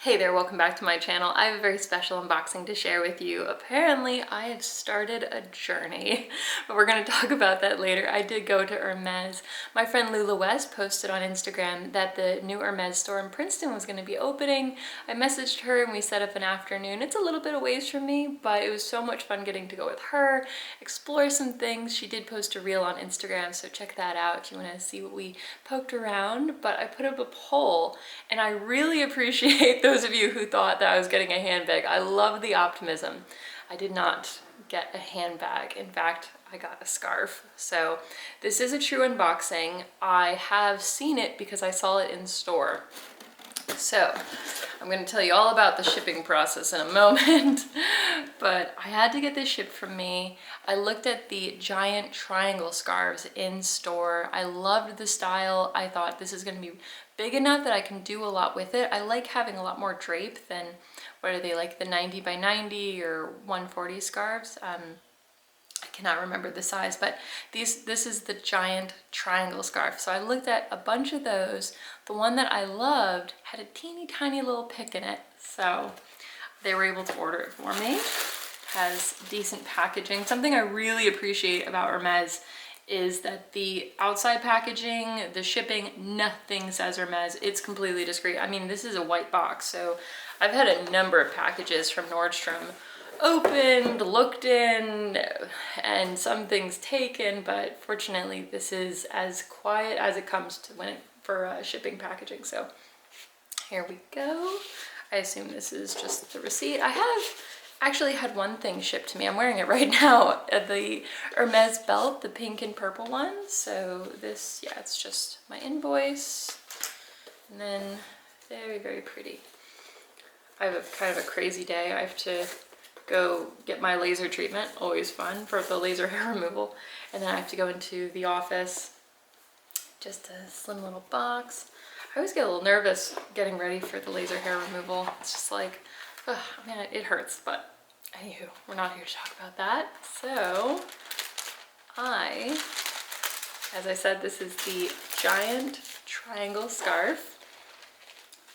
Hey there, welcome back to my channel. I have a very special unboxing to share with you. Apparently, I have started a journey, but we're going to talk about that later. I did go to Hermes. My friend Lula West posted on Instagram that the new Hermes store in Princeton was going to be opening. I messaged her and we set up an afternoon. It's a little bit of ways from me, but it was so much fun getting to go with her, explore some things. She did post a reel on Instagram, so check that out if you want to see what we poked around. But I put up a poll, and I really appreciate those of you who thought that I was getting a handbag. I love the optimism. I did not get a handbag. In fact, I got a scarf. So this is a true unboxing. I have seen it because I saw it in store. So I'm going to tell you all about the shipping process in a moment, but I had to get this shipped from me. I looked at the giant triangle scarves in store. I loved the style. I thought this is going to be big enough that I can do a lot with it. I like having a lot more drape than, what are they, like the 90 by 90 or 140 scarves. I cannot remember the size, but this is the giant triangle scarf. So I looked at a bunch of those. The one that I loved had a teeny tiny little pick in it. So they were able to order it for me. Has decent packaging. Something I really appreciate about Hermes is that the outside packaging, the shipping, nothing says Hermes. It's completely discreet. I mean, this is a white box, so I've had a number of packages from Nordstrom opened, looked in, and some things taken, but fortunately this is as quiet as it comes to for shipping packaging. So here we go. I assume this is just the receipt. I have actually had one thing shipped to me. I'm wearing it right now, the Hermes belt, the pink and purple one. So this, yeah, it's just my invoice, and then very, very pretty. I have a kind of a crazy day. I have to go get my laser treatment, always fun, for the laser hair removal, and then I have to go into the office. Just a slim little box. I always get a little nervous getting ready for the laser hair removal. It's just like, ugh, I mean, it hurts, but anywho, we're not here to talk about that. So as I said, this is the giant triangle scarf.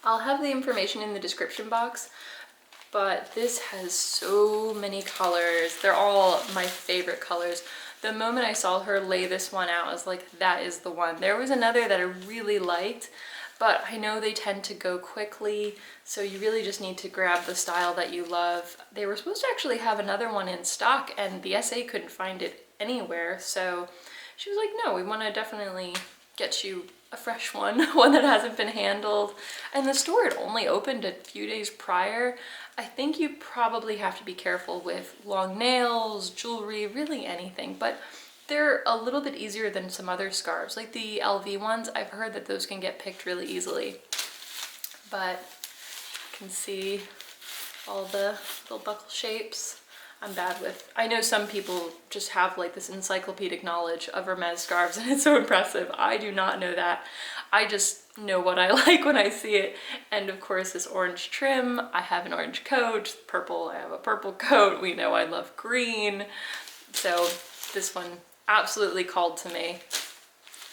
I'll have the information in the description box, but this has so many colors. They're all my favorite colors. The moment I saw her lay this one out, I was like, that is the one. There was another that I really liked, but I know they tend to go quickly, so you really just need to grab the style that you love. They were supposed to actually have another one in stock, and the SA couldn't find it anywhere, so she was like, no, we want to definitely get you a fresh one, one that hasn't been handled. And the store had only opened a few days prior. I think you probably have to be careful with long nails, jewelry, really anything, but they're a little bit easier than some other scarves. Like the LV ones, I've heard that those can get picked really easily. But you can see all the little buckle shapes. I'm bad with, I know some people just have like this encyclopedic knowledge of Hermes scarves and it's so impressive. I do not know that. I just know what I like when I see it. And of course this orange trim, I have an orange coat, purple, I have a purple coat. We know I love green. So this one absolutely called to me.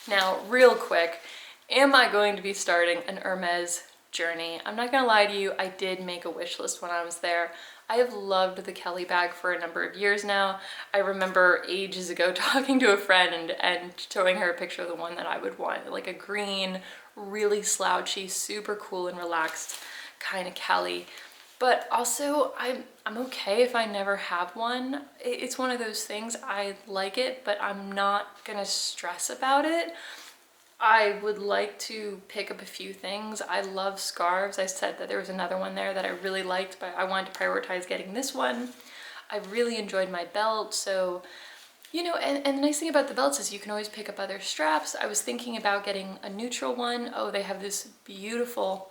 Now, real quick, am I going to be starting an Hermes journey? I'm not gonna lie to you, I did make a wish list when I was there. I have loved the Kelly bag for a number of years now. I remember ages ago talking to a friend and showing her a picture of the one that I would want, like a green, really slouchy, super cool and relaxed kind of Kelly. But also, I'm okay if I never have one. It's one of those things, I like it, but I'm not gonna stress about it. I would like to pick up a few things. I love scarves. I said that there was another one there that I really liked, but I wanted to prioritize getting this one. I really enjoyed my belt, so, you know, and the nice thing about the belts is you can always pick up other straps. I was thinking about getting a neutral one. Oh, they have this beautiful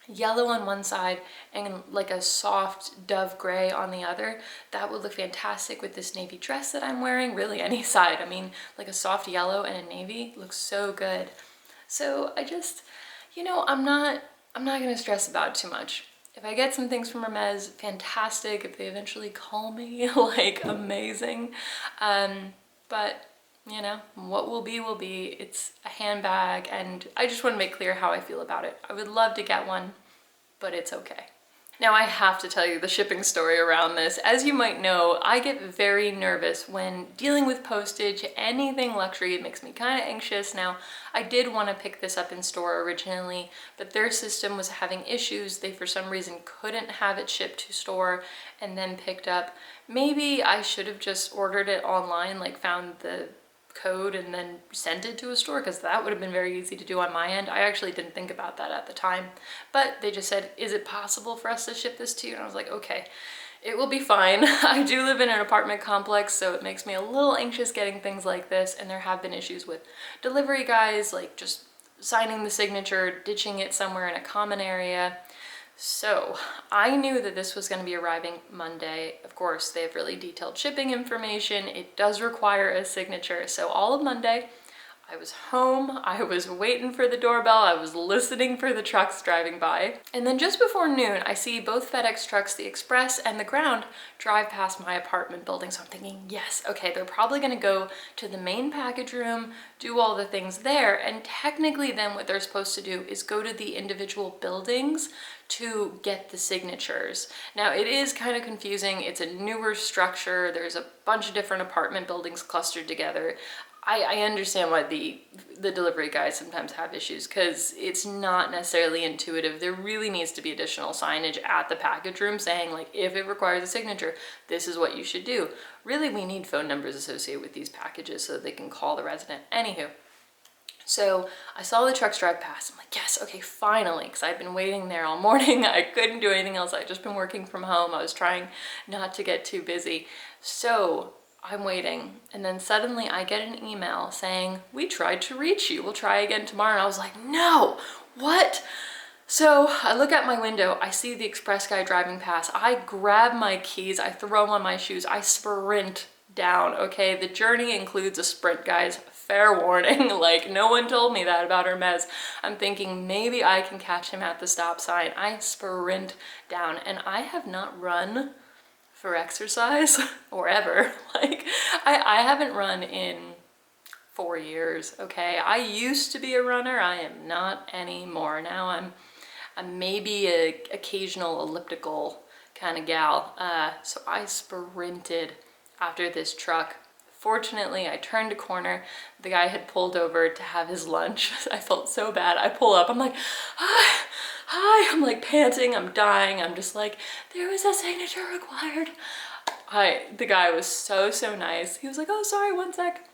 yellow on one side and like a soft dove gray on the other. That would look fantastic with this navy dress that I'm wearing, really any side. I mean, like a soft yellow and a navy looks so good. So I just, you know, I'm not gonna stress about it too much. If I get some things from Hermes, fantastic. If they eventually call me, like amazing. But you know, what will be will be. It's a handbag, and I just want to make clear how I feel about it. I would love to get one. but it's okay. Now I have to tell you the shipping story around this. As you might know, I get very nervous when dealing with postage, anything luxury. It makes me kind of anxious. Now, I did want to pick this up in store originally, but their system was having issues. They, for some reason, couldn't have it shipped to store and then picked up. Maybe I should have just ordered it online, like found the code and then sent it to a store, because that would have been very easy to do on my end. I actually didn't think about that at the time, but they just said, is it possible for us to ship this to you? And I was like, okay, it will be fine. I do live in an apartment complex, so it makes me a little anxious getting things like this, and there have been issues with delivery guys, like just signing the signature, ditching it somewhere in a common area. So I knew that this was going to be arriving Monday. Of course, they have really detailed shipping information. It does require a signature. So all of Monday, I was home, I was waiting for the doorbell, I was listening for the trucks driving by. And then just before noon, I see both FedEx trucks, the Express and the Ground, drive past my apartment building. So I'm thinking, yes, okay, they're probably gonna go to the main package room, do all the things there, and technically then what they're supposed to do is go to the individual buildings to get the signatures. Now it is kind of confusing. It's a newer structure. There's a bunch of different apartment buildings clustered together. I understand why the delivery guys sometimes have issues, because it's not necessarily intuitive. There really needs to be additional signage at the package room saying, like, if it requires a signature, this is what you should do. Really, we need phone numbers associated with these packages so that they can call the resident. Anywho, so I saw the trucks drive past. I'm like, yes, okay, finally, because I've been waiting there all morning. I couldn't do anything else. I'd just been working from home. I was trying not to get too busy. So I'm waiting, and then suddenly I get an email saying, we tried to reach you, we'll try again tomorrow. And I was like, no, what? So I look out my window, I see the Express guy driving past. I grab my keys, I throw on my shoes, I sprint down, okay? The journey includes a sprint, guys. Fair warning, like no one told me that about Hermes. I'm thinking maybe I can catch him at the stop sign. I sprint down, and I have not run for exercise or ever. Like I haven't run in 4 years, okay? I used to be a runner. I am not anymore. Now I'm maybe a occasional elliptical kind of gal. So I sprinted after this truck. Fortunately, I turned a corner. The guy had pulled over to have his lunch. I felt so bad. I pull up, I'm like, hi, I'm like panting, I'm dying. I'm just like, there was a signature required. The guy was so nice. He was like, oh, sorry, one sec.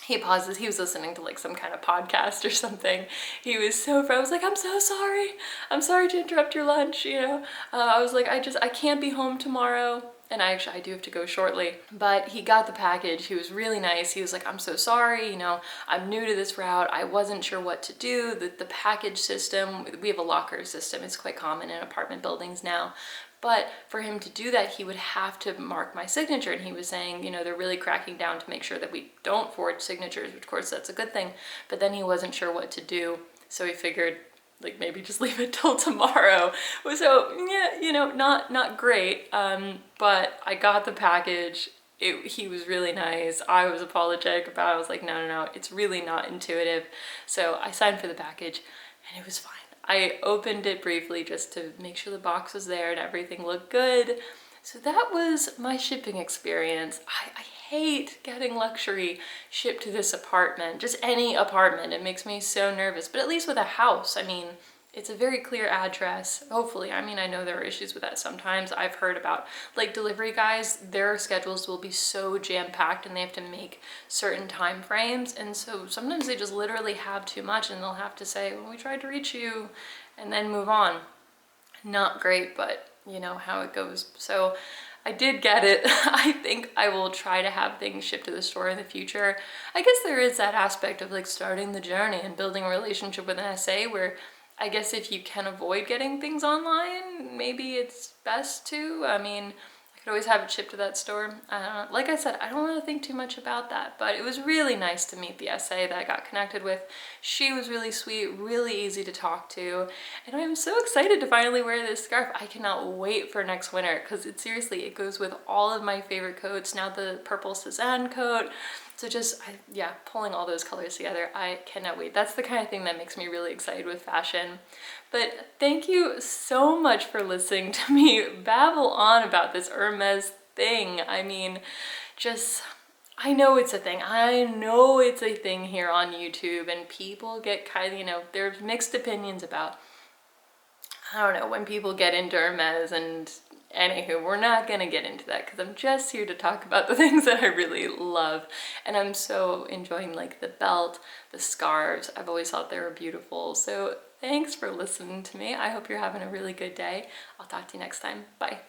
He pauses, he was listening to like some kind of podcast or something. He was so proud. I was like, I'm so sorry. I'm sorry to interrupt your lunch, you know. I was like, I can't be home tomorrow. And I do have to go shortly, but he got the package. He was really nice. He was like, I'm so sorry, you know, I'm new to this route. I wasn't sure what to do. The package system, we have a locker system. It's quite common in apartment buildings now. But for him to do that, he would have to mark my signature. And he was saying, you know, they're really cracking down to make sure that we don't forge signatures, which of course that's a good thing. But then he wasn't sure what to do. So he figured, like, maybe just leave it till tomorrow. So yeah, you know, not great, but I got the package. He was really nice. I was apologetic about it. I was like, no, it's really not intuitive. So I signed for the package and it was fine. I opened it briefly just to make sure the box was there and everything looked good. So that was my shipping experience. I hate getting luxury shipped to this apartment, just any apartment. It makes me so nervous, but at least with a house, I mean, it's a very clear address, hopefully. I mean, I know there are issues with that sometimes. I've heard about, like, delivery guys, their schedules will be so jam-packed and they have to make certain time frames. And so sometimes they just literally have too much and they'll have to say, well, we tried to reach you, and then move on. Not great, but you know how it goes. So I did get it. I think I will try to have things shipped to the store in the future. I guess there is that aspect of like starting the journey and building a relationship with an SA where I guess if you can avoid getting things online, maybe it's best to. I mean, I could always have it shipped to that store. Like I said, I don't want to think too much about that, but it was really nice to meet the SA that I got connected with. She was really sweet, really easy to talk to, and I'm so excited to finally wear this scarf. I cannot wait for next winter because it seriously, it goes with all of my favorite coats. Now the purple Cezanne coat. So just, yeah, pulling all those colors together, I cannot wait. That's the kind of thing that makes me really excited with fashion. But thank you so much for listening to me babble on about this Hermes thing. I mean, just, I know it's a thing. I know it's a thing here on YouTube, and people get kind of, you know, there's mixed opinions about, I don't know, when people get into Hermes, and anywho, we're not gonna get into that because I'm just here to talk about the things that I really love. And I'm so enjoying like the belt, the scarves. I've always thought they were beautiful. So thanks for listening to me. I hope you're having a really good day. I'll talk to you next time. Bye.